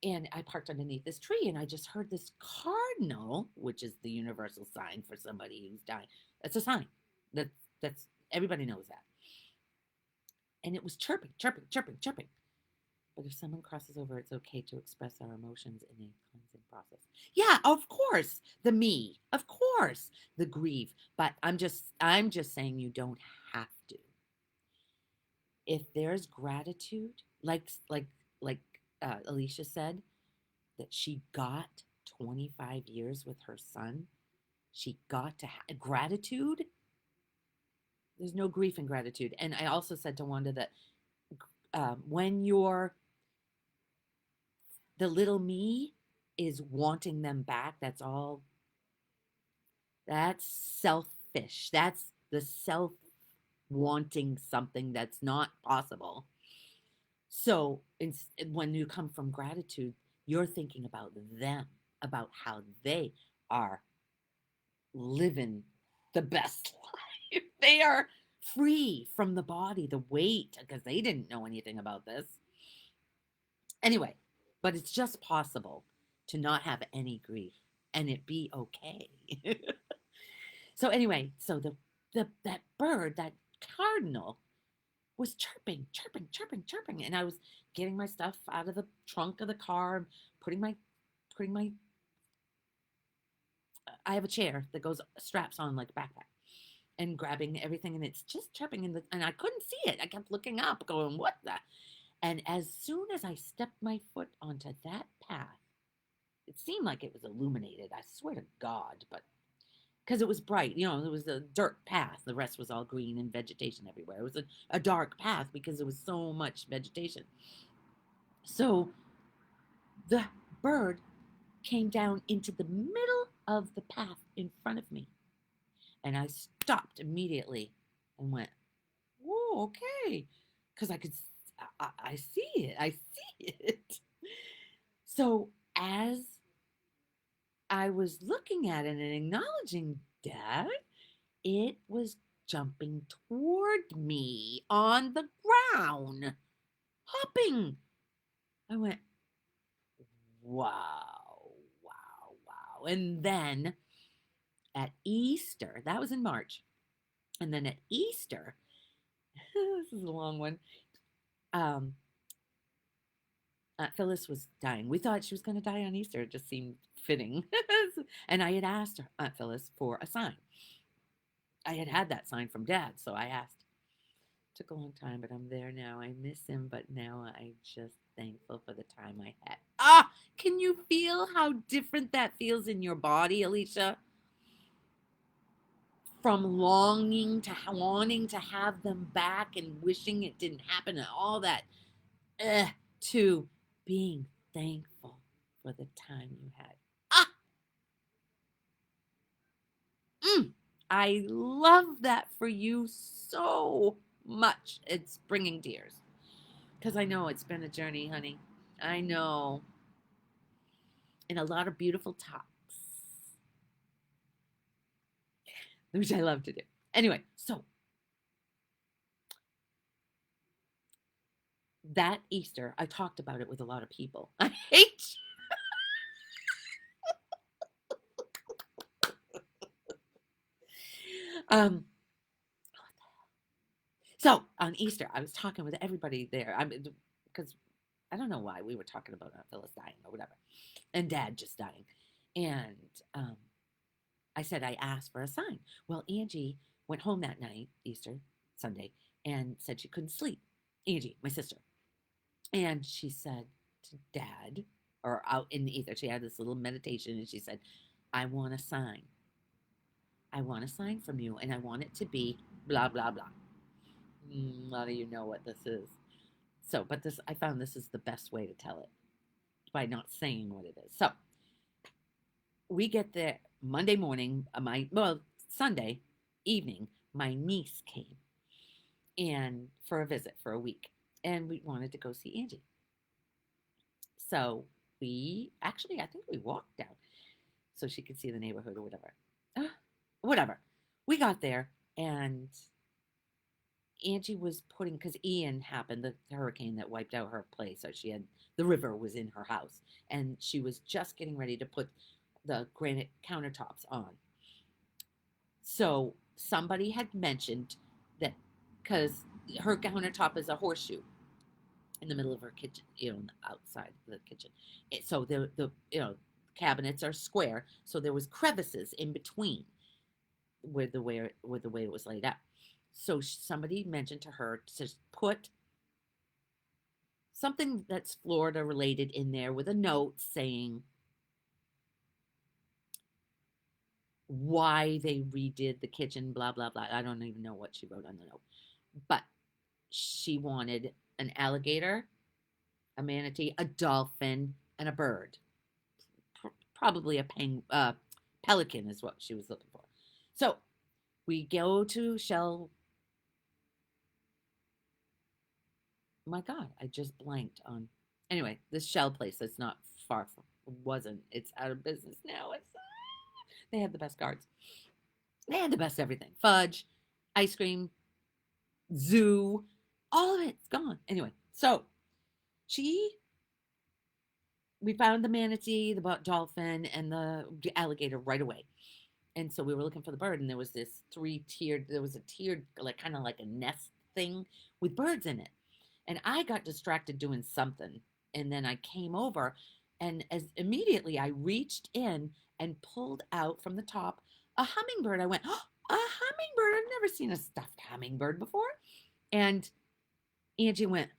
and I parked underneath this tree, and I just heard this cardinal, which is the universal sign for somebody who's dying. That's a sign. That's everybody knows that. And it was chirping, chirping, chirping, chirping. But if someone crosses over, it's okay to express our emotions in a cleansing process. Yeah, of course, the me, of course, the grief. But I'm just saying you don't have to. If there's gratitude, like Alicia said, that she got 25 years with her son, she got to have gratitude. There's no grief in gratitude. And I also said to Wanda that when the little me is wanting them back, that's selfish. That's the self wanting something that's not possible. So when you come from gratitude, you're thinking about them, about how they are living the best life. They are free from the body, the weight, because they didn't know anything about this. Anyway, but it's just possible to not have any grief and it be okay. So anyway, so that bird, that cardinal, was chirping, chirping, chirping, chirping, and I was getting my stuff out of the trunk of the car, putting my I have a chair that goes straps on like a backpack, and grabbing everything, and it's just chirping and I couldn't see it. I kept looking up, going, "What the?" And as soon as I stepped my foot onto that path, it seemed like it was illuminated. I swear to God, but because it was bright, it was a dirt path. The rest was all green and vegetation everywhere. It was a dark path because there was so much vegetation. So the bird came down into the middle of the path in front of me. And I stopped immediately and went, whoa, okay. Because I see it. I see it. So as I was looking at it and acknowledging Dad, it was jumping toward me on the ground, hopping. I went, wow, wow, wow. And then at Easter, that was in March. And then at Easter, this is a long one. Aunt Phyllis was dying. We thought she was going to die on Easter. It just seemed fitting. And I had asked Aunt Phyllis for a sign. I had that sign from Dad, so I asked. Took a long time, but I'm there now. I miss him, but now I'm just thankful for the time I had. Ah, can you feel how different that feels in your body, Alicia? From longing to wanting to have them back and wishing it didn't happen and all that, to being thankful for the time you had. Ah, I love that for you so much. It's bringing tears because I know it's been a journey, honey. I know. And a lot of beautiful talks, which I love to do. Anyway, so that Easter, I talked about it with a lot of people. I hate you. So on Easter, I was talking with everybody there. Because I don't know why we were talking about Aunt Phyllis dying or whatever, and Dad just dying, and I said I asked for a sign. Well, Angie went home that night, Easter Sunday, and said she couldn't sleep. Angie, my sister, and she said to Dad, or out in the ether, she had this little meditation, and she said, "I want a sign. I want a sign from you, and I want it to be blah blah blah." A lot of you know what this is. So, but I found this is the best way to tell it by not saying what it is. So, we get there Monday morning, Sunday evening, my niece came and for a visit for a week, and we wanted to go see Angie. So, I think we walked down so she could see the neighborhood or whatever. Whatever. We got there, and Angie was because Ian happened, the hurricane that wiped out her place. So the river was in her house, and she was just getting ready to put the granite countertops on. So somebody had mentioned that because her countertop is a horseshoe in the middle of her kitchen, outside the kitchen. So the cabinets are square, so there was crevices in between with the way it was laid out. So somebody mentioned to her to put something that's Florida related in there with a note saying why they redid the kitchen, blah, blah, blah. I don't even know what she wrote on the note. But she wanted an alligator, a manatee, a dolphin, and a bird. Probably a pelican is what she was looking for. So we go to Shell. My God, I just blanked on. Anyway, this Shell place that's not far from, wasn't. It's out of business now. They have the best cards. They had the best everything. Fudge, ice cream, zoo, all of it's gone. Anyway, so we found the manatee, the dolphin, and the alligator right away. And so we were looking for the bird, and there was a tiered, like kind of like a nest thing with birds in it. And I got distracted doing something. And then I came over, and as immediately I reached in and pulled out from the top a hummingbird. I went, oh, a hummingbird. I've never seen a stuffed hummingbird before. And Angie went,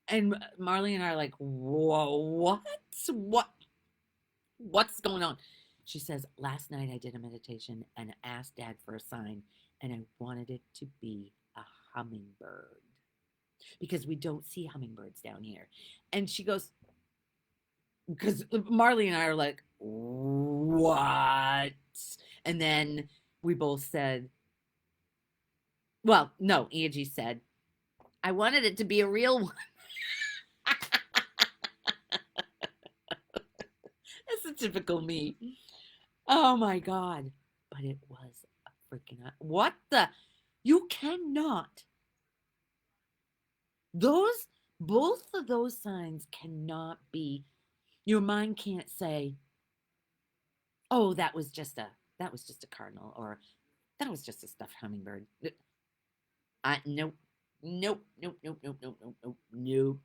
And Marley and I are like, whoa, what's going on? She says, last night I did a meditation and asked Dad for a sign, and I wanted it to be a hummingbird because we don't see hummingbirds down here. And she goes, because Marley and I are like, what? And then we both said, well, no, Angie said, I wanted it to be a real one. That's a typical me. Oh my God. But it was a freaking, what the? You cannot. Those, both of those signs cannot be, your mind can't say, oh, that was just a cardinal, or that was just a stuffed hummingbird. Nope. Nope, nope, nope, nope, nope, nope, nope, nope.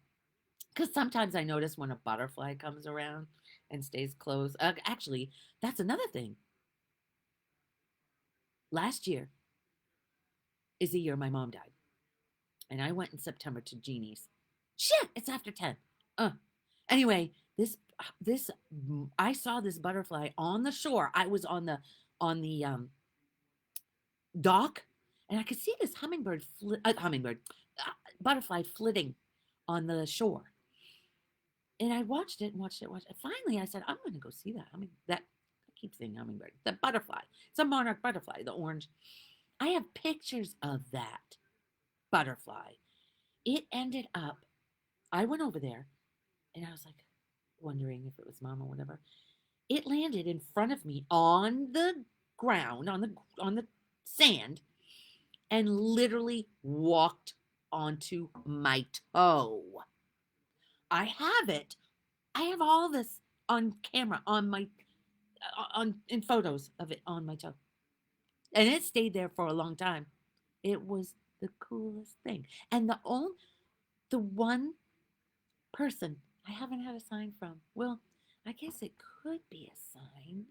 Because sometimes I notice when a butterfly comes around and stays close. Actually, that's another thing. Last year is the year my mom died. And I went in September to Jeannie's. Shit, it's after 10. Anyway, this I saw this butterfly on the shore. I was on the dock, and I could see this butterfly flitting on the shore. And I watched it and watched it, watched it. Finally, I said, I'm going to go see that. I mean, that I keep saying hummingbird. The butterfly. It's a monarch butterfly, the orange. I have pictures of that butterfly. It ended up, I went over there and I was like wondering if it was mom or whatever. It landed in front of me on the ground, on the sand, and literally walked onto my toe. I have it. I have all this on camera on my on in photos of it on my toe. And it stayed there for a long time. It was the coolest thing. And the one person I haven't had a sign from. Well, I guess it could be a sign.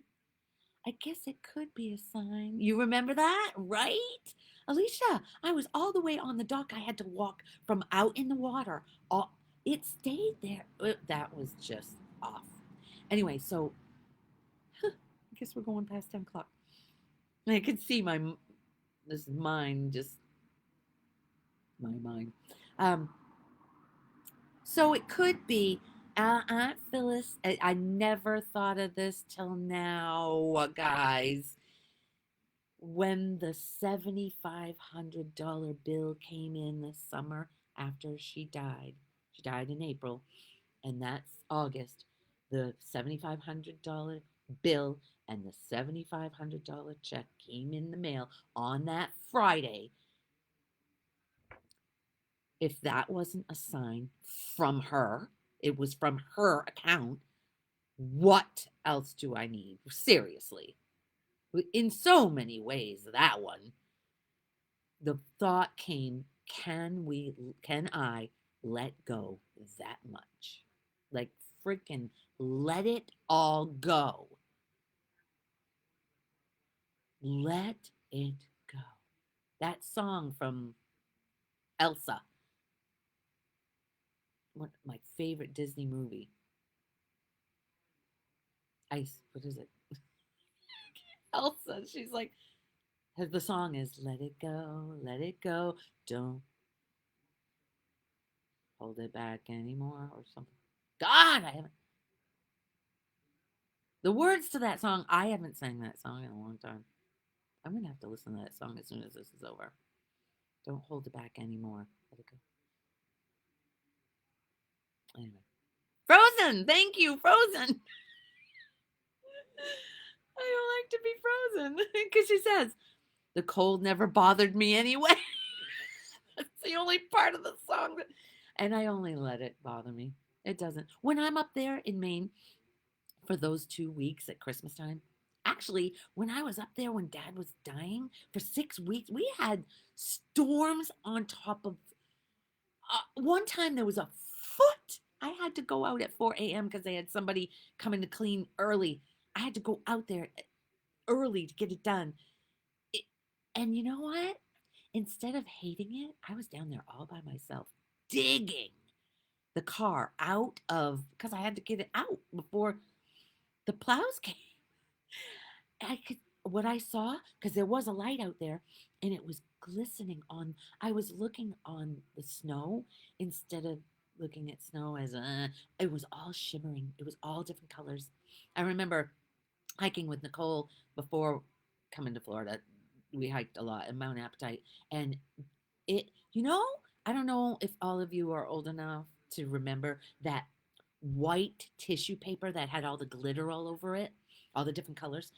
I guess it could be a sign. You remember that, right? Alicia, I was all the way on the dock. I had to walk from out in the water. It stayed there. That was just off. Anyway, so I guess we're going past 10 o'clock. I can see this mind just, my mind. Um, so it could be Aunt Phyllis. I never thought of this till now, guys. When the $7,500 bill came in this summer after she died in April, and that's August. The $7,500 bill and the $7,500 check came in the mail on that Friday. If that wasn't a sign from her, it was from her account. What else do I need? Seriously. In so many ways, that one. The thought came, can I let go that much? Like freaking let it all go. Let it go. That song from Elsa, my favorite Disney movie. What is it? Elsa. She's like, the song is let it go, don't hold it back anymore, or something. God, I haven't. The words to that song, I haven't sang that song in a long time. I'm gonna have to listen to that song as soon as this is over. Don't hold it back anymore. Let it go. Anyway, Frozen. Thank you, Frozen. I don't like to be frozen because she says the cold never bothered me anyway. That's the only part of the song and I only let it bother me. It doesn't. When I'm up there in Maine for those 2 weeks at Christmas time, actually, when I was up there when Dad was dying for 6 weeks, we had storms on top of. One time there was a foot. I had to go out at 4 a.m. because they had somebody coming to clean early. I had to go out there early to get it done. And you know what? Instead of hating it, I was down there all by myself, digging. the car out of, because I had to get it out before the plows came. I could, what I saw, because there was a light out there and it was glistening on, I was looking on the snow instead of looking at snow as it was all shimmering. It was all different colors. I remember hiking with Nicole before coming to Florida. We hiked a lot in Mount Appetite, and it, I don't know if all of you are old enough to remember that white tissue paper that had all the glitter all over it, all the different colors.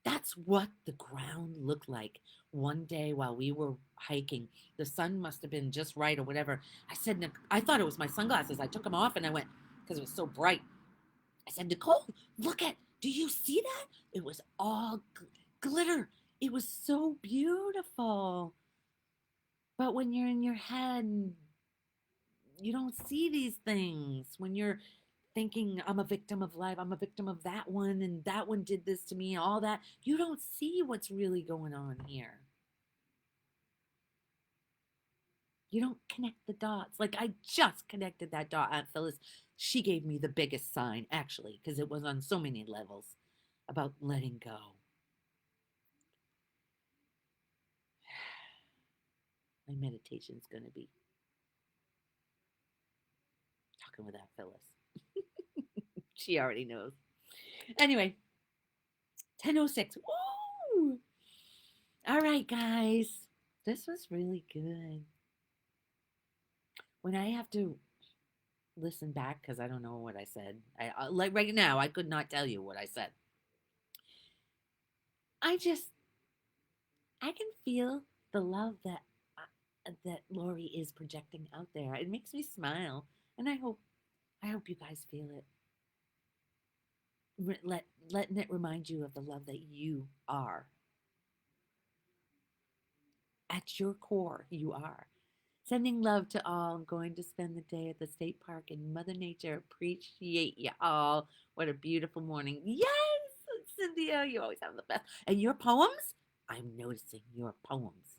That's what the ground looked like one day while we were hiking. The sun must have been just right or whatever. I said, I thought it was my sunglasses. I took them off and I went, because it was so bright. I said, Nicole, look at, do you see that? It was all glitter. It was so beautiful. But when you're in your head, you don't see these things. When you're thinking, I'm a victim of life, I'm a victim of that one, and that one did this to me, all that, you don't see what's really going on here. You don't connect the dots. Like I just connected that dot. Aunt Phyllis, she gave me the biggest sign, actually, because it was on so many levels about letting go. My meditation's going to be talking with Aunt Phyllis. She already knows. Anyway, 10:06. Woo! All right, guys. This was really good. When I have to listen back because I don't know what I said, like right now, I could not tell you what I said. I can feel the love that Lori is projecting out there. It makes me smile, and I hope you guys feel it. Letting it remind you of the love that you are. At your core, you are. Sending love to all. I'm going to spend the day at the state park, and Mother Nature appreciate you all. What a beautiful morning. Yes, Cynthia, you always have the best. And your poems? I'm noticing your poems.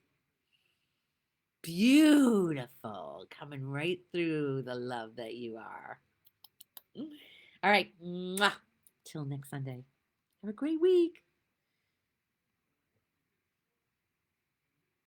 Beautiful. Coming right through the love that you are. All right. Mwah. Till next Sunday. Have a great week.